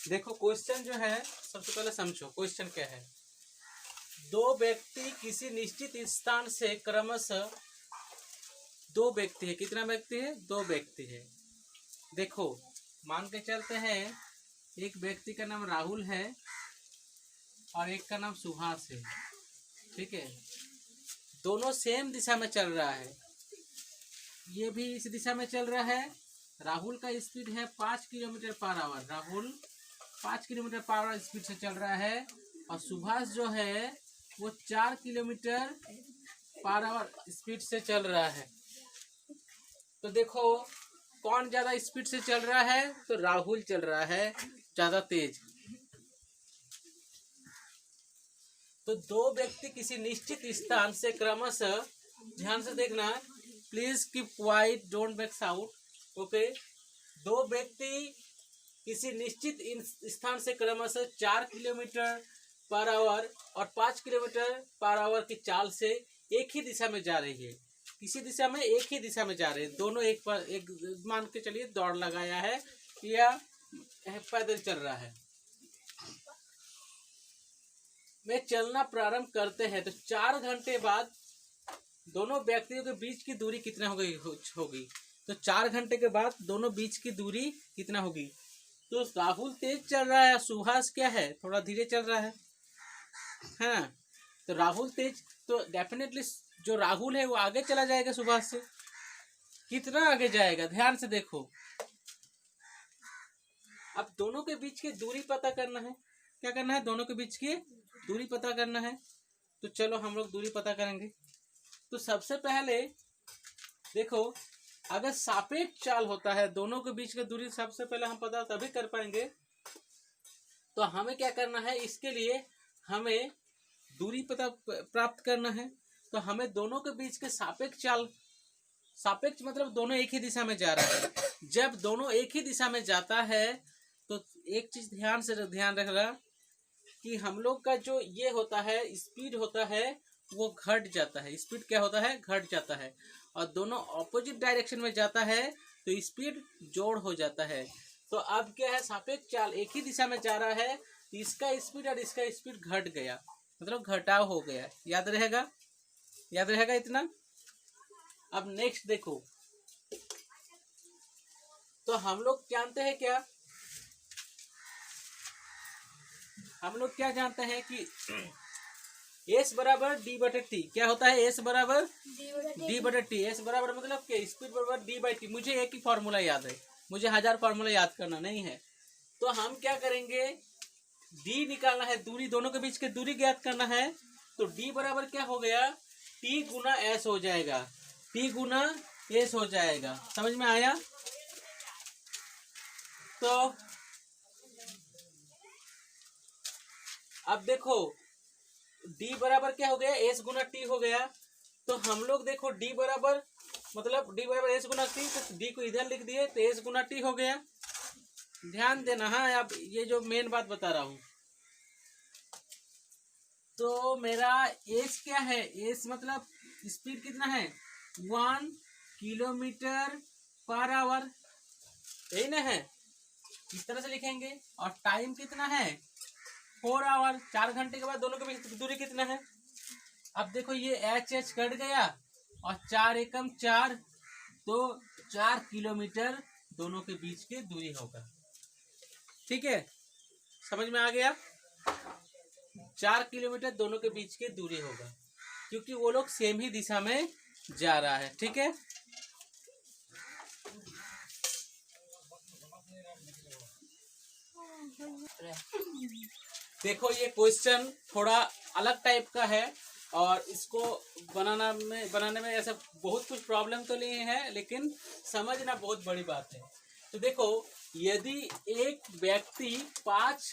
देखो क्वेश्चन जो है, सबसे पहले समझो क्वेश्चन क्या है। दो व्यक्ति किसी निश्चित स्थान से क्रमशः, दो व्यक्ति है, कितना व्यक्ति है? दो व्यक्ति है। देखो मान के चलते हैं एक व्यक्ति का नाम राहुल है और एक का नाम सुहास है, ठीक है। दोनों सेम दिशा में चल रहा है, ये भी इस दिशा में चल रहा है। राहुल का स्पीड है 5 kilometre per hour, Rahul 5 kilometre per hour speed से चल रहा है, और सुभाष जो है वो 4 किलोमीटर पर आवर स्पीड से चल रहा है। तो देखो कौन ज्यादा स्पीड से चल रहा है? तो राहुल चल रहा है ज्यादा तेज। तो दो व्यक्ति किसी निश्चित स्थान से क्रमशः, ध्यान से देखना, please keep quiet, don't make sound, okay. दो व्यक्ति किसी निश्चित स्थान से क्रमशः 4 किलोमीटर पर आवर और 5 किलोमीटर पर आवर की चाल से एक ही दिशा में जा रही है। किसी दिशा में एक ही दिशा में जा रहे हैं दोनों, एक मान के चलिए दौड़ लगाया है या पैदल चल रहा है। में चलना प्रारंभ करते हैं तो 4 घंटे बाद दोनों व्यक्तियों के बीच की दूरी कितना होगी? तो 4 घंटे के बाद दोनों बीच की दूरी कितना होगी? तो राहुल तेज चल रहा है, सुभाष क्या है? थोड़ा धीरे चल रहा है, हाँ। तो राहुल तेज, तो डेफिनेटली जो राहुल है वो आगे चला जाएगा सुभाष से। कितना आगे जाएगा? ध्यान से देखो। अब दोनों के बीच की दूरी पता करना है। क्या करना है? दोनों के बीच की दूरी पता करना है। तो चलो हम लोग दूरी पता करेंगे। तो सबसे पहले देखो, अगर सापेक्ष चाल होता है दोनों के बीच की दूरी सबसे पहले हम पता तभी कर पाएंगे। तो हमें क्या करना है? इसके लिए हमें दूरी पता प्राप्त करना है। तो हमें दोनों के बीच के सापेक्ष चाल, सापेक्ष मतलब दोनों एक ही दिशा में जा रहा है। जब दोनों एक ही दिशा में जाता है तो एक चीज ध्यान रखना कि हम लोग का जो ये होता है स्पीड होता है वो घट जाता है। स्पीड क्या होता है? घट जाता है। और दोनों ऑपोजिट डायरेक्शन में जाता है तो स्पीड जोड़ हो जाता है। तो अब क्या है? सापेक्ष चाल एक ही दिशा में जा रहा है, इसका स्पीड और इसका स्पीड घट गया, मतलब घटाव हो गया। याद रहेगा? याद रहेगा इतना? अब नेक्स्ट देखो, तो हम लोग जानते हैं क्या? हम लोग क्या जानते हैं कि S बराबर डी बटे टी। क्या होता है? S बराबर डी बटे टी। S बराबर मतलब क्या? स्पीड बराबर डी बाई टी। मुझे एक ही फॉर्मूला याद है, मुझे 1000 फॉर्मूला याद करना नहीं है। तो हम क्या करेंगे? D निकालना है, दूरी, दोनों के बीच की दूरी ज्ञात करना है। तो D बराबर क्या हो गया? T गुना S हो जाएगा, T गुना S हो जाएगा। समझ में आया? तो अब देखो D बराबर क्या हो गया? S गुना T हो गया। तो हम लोग देखो D बराबर मतलब D बराबर S गुना T, तो D को इधर लिख दिए तो S गुना T हो गया। ध्यान देना, हाँ। अब ये जो मेन बात बता रहा हूं, तो मेरा S क्या है? S मतलब स्पीड कितना है? 1 किलोमीटर पर आवर, यही ना है? इस तरह से लिखेंगे। और टाइम कितना है? 4 आवर। 4 घंटे के बाद दोनों के बीच दूरी कितना है? अब देखो ये एच कट गया और 4 एकम 4, तो 4 किलोमीटर दोनों के बीच की दूरी होगा। ठीक है, समझ में आ गया? 4 किलोमीटर दोनों के बीच की दूरी होगा, क्योंकि वो लोग सेम ही दिशा में जा रहा है। ठीक है, देखो ये क्वेश्चन थोड़ा अलग टाइप का है और इसको बनाने में ऐसा बहुत कुछ प्रॉब्लम तो नहीं है, लेकिन समझना बहुत बड़ी बात है। तो देखो, यदि एक व्यक्ति 5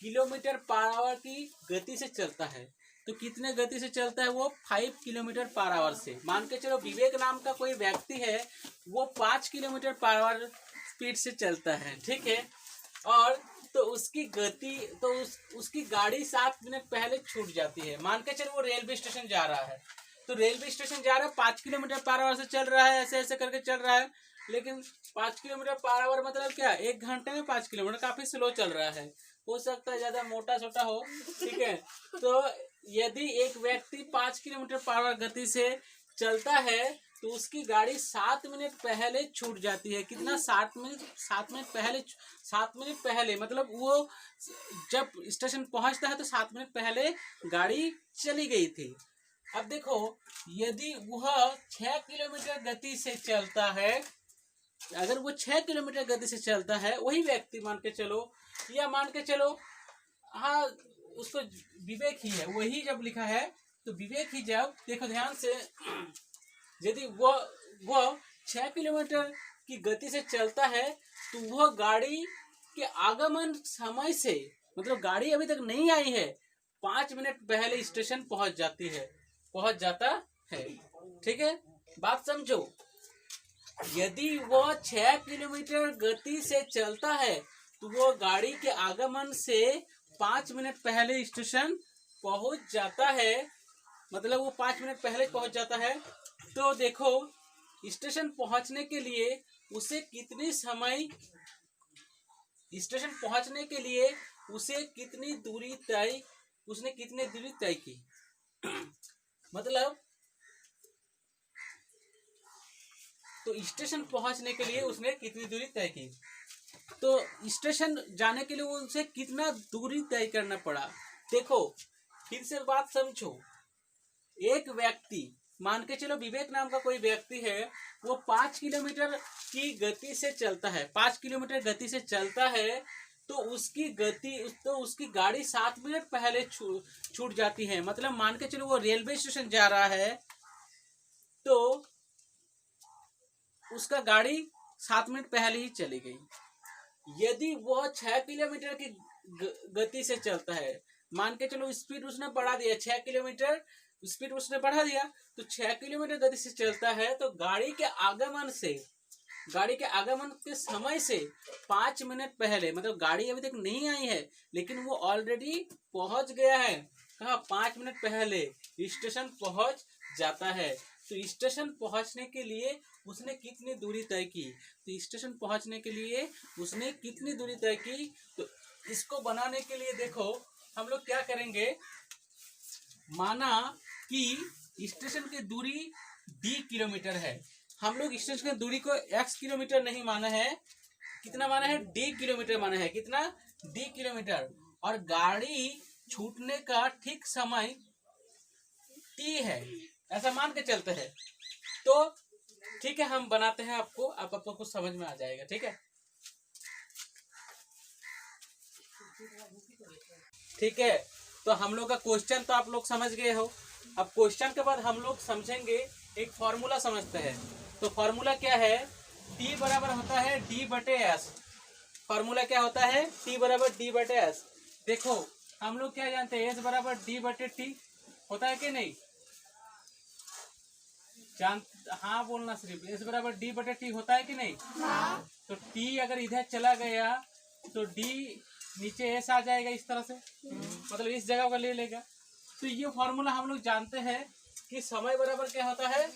किलोमीटर पर आवर की गति से चलता है तो कितने गति से चलता है? वो 5 किलोमीटर पर आवर से। मान के चलो विवेक नाम का कोई व्यक्ति है, वो 5 किलोमीटर पर आवर स्पीड से चलता है, ठीक है। और तो उसकी गति, तो उसकी गाड़ी 7 मिनट पहले छूट जाती है। मान के चलो वो रेलवे स्टेशन जा रहा है, तो रेलवे स्टेशन जा रहा है 5 किलोमीटर पर आवर से चल रहा है, ऐसे ऐसे करके चल रहा है, लेकिन 5 किलोमीटर पर आवर मतलब क्या, 1 घंटे में 5 किलोमीटर, काफी स्लो चल रहा है। हो सकता है ज्यादा मोटा छोटा हो, ठीक है। तो यदि एक व्यक्ति 5 किलोमीटर पर आवर गति से चलता है तो उसकी गाड़ी 7 मिनट पहले छूट जाती है। कितना, 7 मिनट पहले, 7 मिनट पहले मतलब वो जब स्टेशन पहुंचता है तो 7 मिनट पहले गाड़ी चली गई थी। अब देखो, यदि वह 6 किलोमीटर गति से चलता है, अगर वो 6 किलोमीटर गति से चलता है, वही व्यक्ति मान के चलो, या मान के चलो, हाँ उसको विवेक ही है, वही जब लिखा है तो विवेक ही, जब देखो ध्यान से, यदि वह 6 किलोमीटर की गति से चलता है तो वह गाड़ी के आगमन समय से, मतलब गाड़ी अभी तक नहीं आई है, 5 मिनट पहले स्टेशन पहुंच जाता है। ठीक है, बात समझो। यदि वह 6 किलोमीटर गति से चलता है तो वो गाड़ी के आगमन से 5 मिनट पहले स्टेशन पहुंच जाता है, मतलब वो 5 मिनट पहले पहुंच जाता है। तो देखो, स्टेशन पहुंचने के लिए उसे कितनी समय, स्टेशन पहुंचने के लिए उसे कितनी दूरी तय, उसने कितनी दूरी तय की मतलब, तो स्टेशन पहुंचने के लिए उसने कितनी दूरी तय की, तो स्टेशन जाने के लिए उसे कितना दूरी तय करना पड़ा। देखो फिर से बात समझो, एक व्यक्ति, मान के चलो विवेक नाम का कोई व्यक्ति है, वो 5 किलोमीटर की गति से चलता है, 5 किलोमीटर गति से चलता है, तो उसकी गाड़ी 7 मिनट पहले छूट जाती है। मतलब मान के चलो वो रेलवे स्टेशन जा रहा है तो उसका गाड़ी 7 मिनट पहले ही चली गई। यदि वह 6 किलोमीटर की गति से चलता है, मान के चलो स्पीड उसने बढ़ा दिया, 6 किलोमीटर स्पीड उसने बढ़ा दिया, तो 6 किलोमीटर गति से चलता है, तो गाड़ी के आगमन के समय से 5 मिनट पहले, मतलब गाड़ी अभी तक नहीं आई है लेकिन वो ऑलरेडी पहुंच गया है, कहा 5 मिनट पहले स्टेशन पहुंच जाता है। तो स्टेशन पहुंचने के लिए उसने कितनी दूरी तय की, तो स्टेशन पहुंचने के लिए उसने कितनी दूरी तय की, तो इसको बनाने के लिए देखो हम लोग क्या करेंगे, माना कि स्टेशन की दूरी d किलोमीटर है, हम लोग स्टेशन की दूरी को x किलोमीटर नहीं माना है, कितना माना है, d किलोमीटर माना है, कितना, d किलोमीटर, और गाड़ी छूटने का ठीक समय t है, ऐसा मान के चलते हैं। तो ठीक है, हम बनाते हैं, आपको कुछ समझ में आ जाएगा। ठीक है, ठीक है, तो हम लोग का क्वेश्चन तो आप लोग समझ गए हो। अब क्वेश्चन के बाद हम लोग समझेंगे, एक फॉर्मूला समझते हैं। तो फॉर्मूला क्या है, T बराबर होता है D/S। फॉर्मूला क्या होता है, T बराबर D/S। देखो हम लोग क्या जानते हैं, S बराबर D/T होता है कि नहीं, हाँ बोलना, सिर्फ S बराबर D/T होता है कि नहीं, हाँ। तो T अगर इधर चला गया तो D नीचे S आ जाएगा इस तरह से, मतलब इस जगह को ले लेगा। तो ये फॉर्मूला हम लोग जानते हैं कि समय बराबर क्या होता है,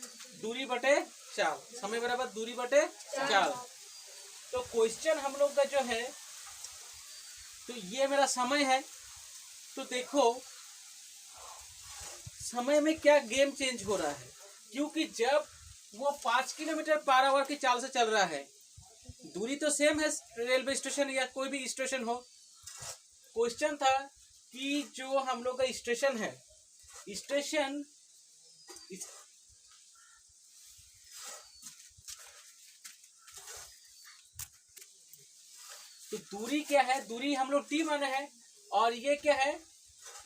दूरी बटे चाल, समय बराबर दूरी बटे चाल। तो क्वेश्चन हम लोग का जो है, तो ये मेरा समय है, तो देखो समय में क्या गेम चेंज हो रहा है, क्योंकि जब वो 5 किलोमीटर पर आवर की चाल से चल रहा है, दूरी तो सेम है, रेलवे स्टेशन या कोई भी स्टेशन हो। क्वेश्चन था कि जो हम लोग का स्टेशन है, स्टेशन तो दूरी क्या है, दूरी हम लोग T माने हैं, और ये क्या है,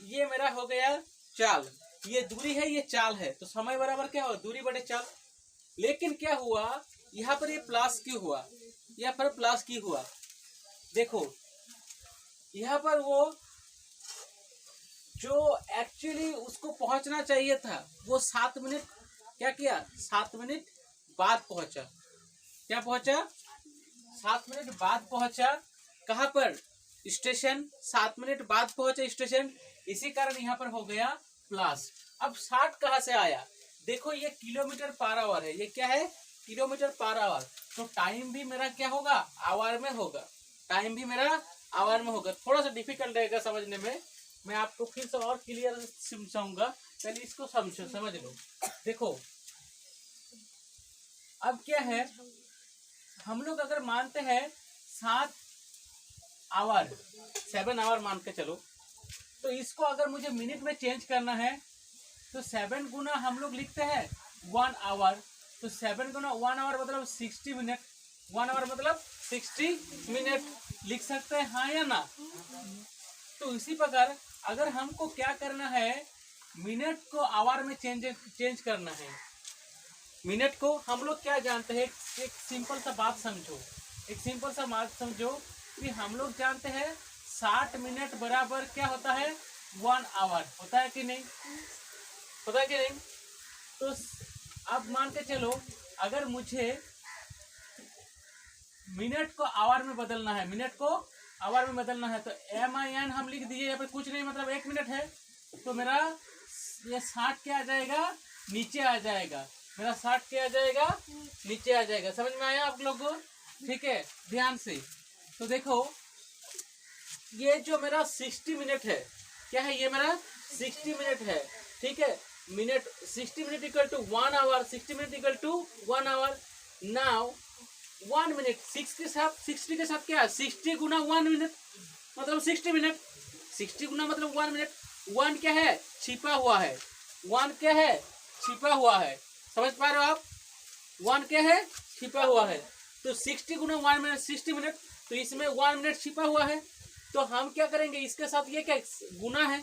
ये मेरा हो गया चाल, ये दूरी है, ये चाल है, तो समय बराबर क्या हो, दूरी बटे चाल। लेकिन क्या हुआ यहाँ पर, ये प्लस क्यों हुआ, यहाँ पर प्लस क्यों हुआ, देखो यहाँ पर वो जो एक्चुअली उसको पहुंचना चाहिए था वो 7 मिनट क्या किया, 7 मिनट बाद पहुंचा, क्या पहुंचा, 7 मिनट बाद पहुंचा, कहां पर, स्टेशन, 7 मिनट बाद पहुंचा स्टेशन, इसी कारण यहाँ पर हो गया प्लस। अब 60 कहां से आया, देखो ये किलोमीटर पर आवर है, ये क्या है, किलोमीटर पर आवर, तो टाइम भी मेरा क्या होगा, आवर में होगा, टाइम भी मेरा आवर में होगा। थोड़ा सा डिफिकल्ट रहेगा समझने में, मैं आपको फिर से और क्लियर समझाऊंगा, पहले इसको समझो, समझ लो। देखो अब क्या है, हम लोग अगर मानते हैं 7 आवर, 7 आवर मान के चलो, तो इसको अगर मुझे मिनट में चेंज करना है तो 7 गुना हम लोग लिखते हैं 1 आवर, तो 7 गुना 1 आवर मतलब 60 मिनट, 1 आवर मतलब 60 मिनट लिख सकते हैं, हाँ या ना। तो इसी प्रकार अगर हमको क्या करना है, मिनट को आवर में चेंज करना है, मिनट को हम लोग क्या जानते हैं, एक सिंपल सा बात समझो, एक सिंपल सा बात समझो कि हम लोग जानते हैं 60 मिनट बराबर क्या होता है, 1 आवर होता है कि नहीं, होता है कि नहीं। तो अब मान के चलो अगर मुझे मिनट को आवर में बदलना है, मिनट को आवर में बदलना है, तो MIN हम लिख दीजिए, यहाँ पे कुछ नहीं मतलब 1 मिनट है, तो मेरा ये 60 क्या आ जाएगा, नीचे आ जाएगा, मेरा 60 क्या आ जाएगा, नीचे आ जाएगा। समझ में आया आप लोग को, ठीक है, ध्यान से। तो देखो ये जो मेरा 60 मिनट है, क्या है, ये मेरा 60 मिनट है, ठीक है, minute 60 minute equal to 1 hour, 60 minute equal to 1 hour. Now 1 minute 6 के साथ, 60 के साथ क्या है, 60 गुना 1 मिनट मतलब 60 मिनट, 60 गुना मतलब 1 मिनट। 1 क्या है, छिपा हुआ है, 1 क्या है, छिपा हुआ है, समझ पा रहे हो आप, 1 क्या है, छिपा हुआ है। तो 60 गुना 1 मिनट 60 मिनट, तो इसमें 1 मिनट छिपा हुआ है, तो हम क्या करेंगे, इसके साथ ये क्या गुना है,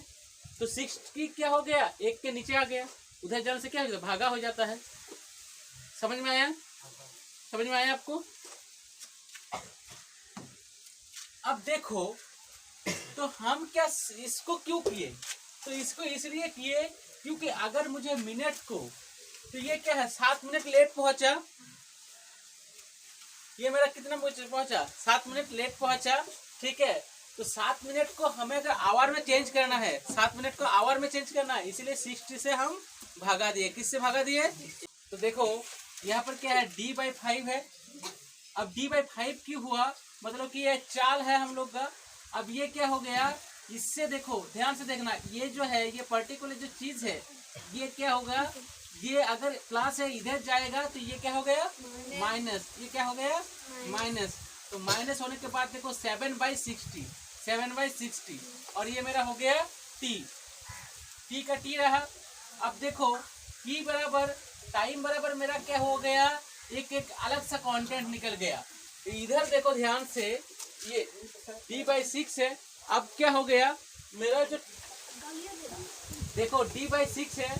तो 60 क्या हो गया, 1 के नीचे आ गया, उधर जाने से क्या हो जाता, भागा हो जाता है। समझ में आया, समझ में आया आपको। अब देखो तो हम क्या इसको क्यों किए, तो इसको इसलिए किए क्योंकि अगर मुझे मिनट को, तो ये क्या है 7 मिनट लेट पहुंचा, ये मेरा कितना पहुंचा, 7 मिनट लेट पहुंचा, ठीक है। तो 7 मिनट को हमें अगर आवर में चेंज करना है, 7 मिनट को आवर में चेंज करना है, इसीलिए 60 से हम भागा दिए, किससे भागा दिए। तो देखो यहाँ पर क्या है, D/5 है। अब D/5 क्यों हुआ, मतलब कि ये चाल है हम लोग का। अब ये क्या हो गया, इससे देखो ध्यान से देखना, ये जो है ये पर्टिकुलर जो चीज है, ये क्या होगा, ये अगर प्लस है इधर जाएगा तो ये क्या हो गया, माइनस, ये क्या हो गया, माइनस। तो माइनस होने के बाद देखो 7/60, 7/60, और ये मेरा हो गया T का T रहा। अब देखो T बराबर टाइम बराबर मेरा क्या हो गया, एक एक अलग सा कंटेंट निकल गया। तो इधर देखो ध्यान से, ये D/6 है। अब क्या हो गया मेरा जो, देखो D/6 है,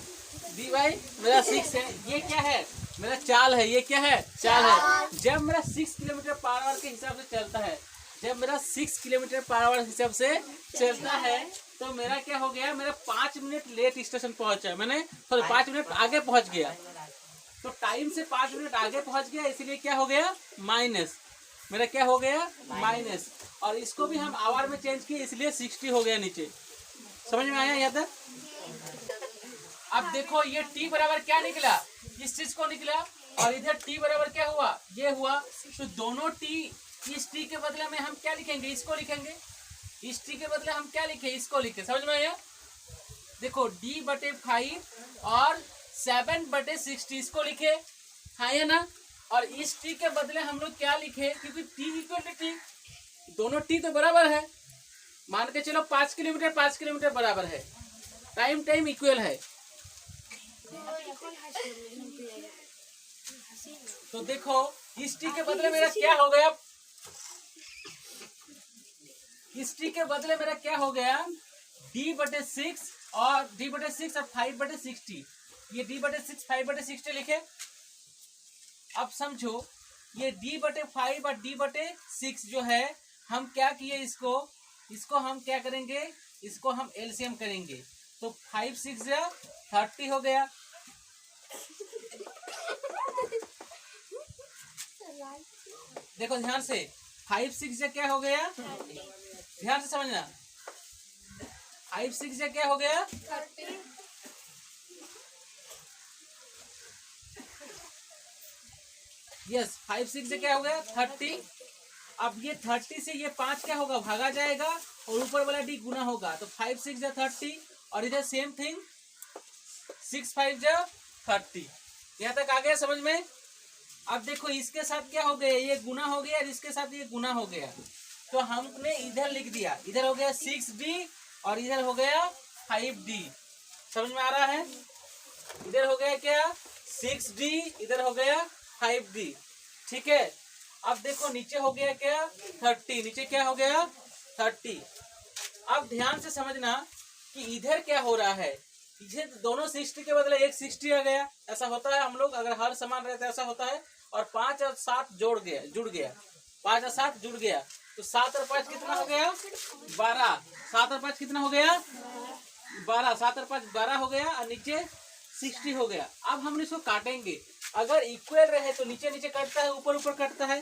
मेरा 6 है, ये क्या है, मेरा चाल है, ये क्या है, चाल है। जब मेरा 6 किलोमीटर पर आवर के हिसाब से चलता है, जब मेरा 6 किलोमीटर पर आवर के हिसाब से चलता है, तो मेरा क्या हो गया, मेरा 5 मिनट लेट स्टेशन पहुंचा, मैंने 5 मिनट आगे पहुंच गया, तो टाइम से 5 मिनट आगे पहुंच गया, इसलिए क्या हो गया, माइनस, मेरा क्या हो गया, माइनस। और इसको भी हम आवर में चेंज किए, इसलिए 60 हो गया नीचे। समझ में आया यहाँ तक। अब देखो ये T बराबर क्या निकला, इस चीज को निकला, और इधर T बराबर क्या हुआ, ये हुआ। तो दोनों T, इस T के बदले में हम क्या लिखेंगे, इसको लिखेंगे, इस T के बदले हम क्या लिखे, इसको लिखे। समझ में आया। देखो D/5 और 7/60 इसको लिखे, हाँ या ना। और इस T के बदले हम लोग क्या लिखे, क्योंकि T इक्वल टू T, दोनों T तो बराबर है, मान के चलो 5 किलोमीटर 5 किलोमीटर बराबर है, टाइम इक्वल है। तो देखो इस T के बदले मेरा क्या हो गया, इस T के बदले मेरा क्या हो गया, D/6 और D/6 और 5/60, ये D/6 5/60 लिखे। अब समझो ये D/5 और D/6 जो है, हम क्या किए, इसको हम क्या करेंगे, इसको हम एलसीएम करेंगे, तो 5 6 30 हो गया। देखो ध्यान से, 5 6 क्या हो गया, ध्यान से समझना, 5 6 क्या हो गया, 30। यस 5 6 से क्या हो गया 30। अब ये 30 से ये 5 क्या होगा भागा जाएगा और ऊपर वाला डी गुना होगा, तो 5 6 जा 30 और इधर सेम थिंग 6 5 जा 30। यहाँ तक आ गया समझ में। अब देखो इसके साथ क्या हो गया, ये गुना हो गया और इसके साथ ये गुना हो गया, तो हमने इधर लिख दिया, इधर हो गया 6D और इधर हो गया 5D। समझ में आ रहा है। इधर हो गया क्या 6D, इधर हो गया 5D। ठीक है। अब देखो नीचे हो गया क्या 30, नीचे क्या हो गया 30। अब ध्यान से समझना कि इधर क्या हो रहा है, इधर दोनों 60 के बदले एक 60 आ गया। ऐसा होता है हम लोग अगर हर समान रहता है ऐसा होता है। और 5 और 7 जुड़ गया 5 और 7 जुड़ गया, तो 7 और 5 कितना हो गया 12। 7 और 5 कितना हो गया 12, 7 और 5 12 हो गया और नीचे 60 हो गया। अब हम इसको काटेंगे, अगर इक्वल रहे तो नीचे नीचे कटता है, ऊपर ऊपर कटता है।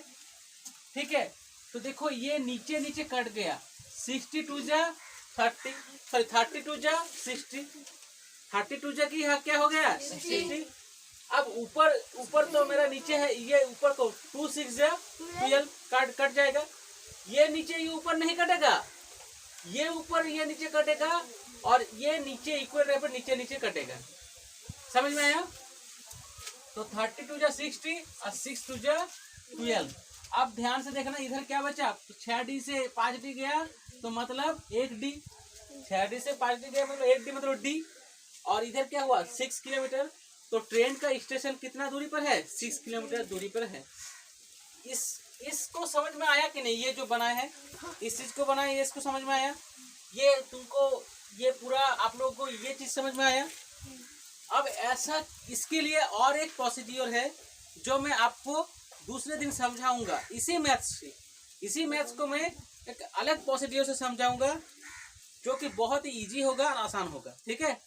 ठीक है, तो देखो ये नीचे नीचे कट गया, 62 जा 30, सॉरी 32 जा 60, 32 जा की क्या हो गया 60। अब ऊपर तो मेरा नीचे है, ये ऊपर को 2 6 जा 12 कट जाएगा। ये नीचे ये ऊपर नहीं कटेगा, ये ऊपर ये नीचे कटेगा और ये नीचे इक्वल रहे पर नीचे नीचे कटेगा। समझ में आया। तो 32 जा 60 और 6 2 जा 12। अब ध्यान से देखना इधर क्या बचा, तो 6D से 5D गया तो मतलब 1D, 6D से 5D गया मतलब 1D मतलब D। और इधर क्या हुआ 6 किलोमीटर। तो ट्रेन का स्टेशन कितना दूरी पर है 6 किलोमीटर दूरी पर है। इसको समझ में आया कि नहीं, ये जो बनाए हैं इस चीज को बनाए, ये इसको समझ में आया, ये तुमको ये पूरा आप लोगों को ये चीज समझ में आया। अब ऐसा इसके लिए और एक प्रोसीड्यूर है जो मैं आपको दूसरे दिन समझाऊंगा, इसी मैथ्स से। इसी मैथ्स को मैं एक अलग प्रोसीड्यूर से समझाऊंगा जो कि बहुत ही इजी होगा और आसान होगा। ठीक है।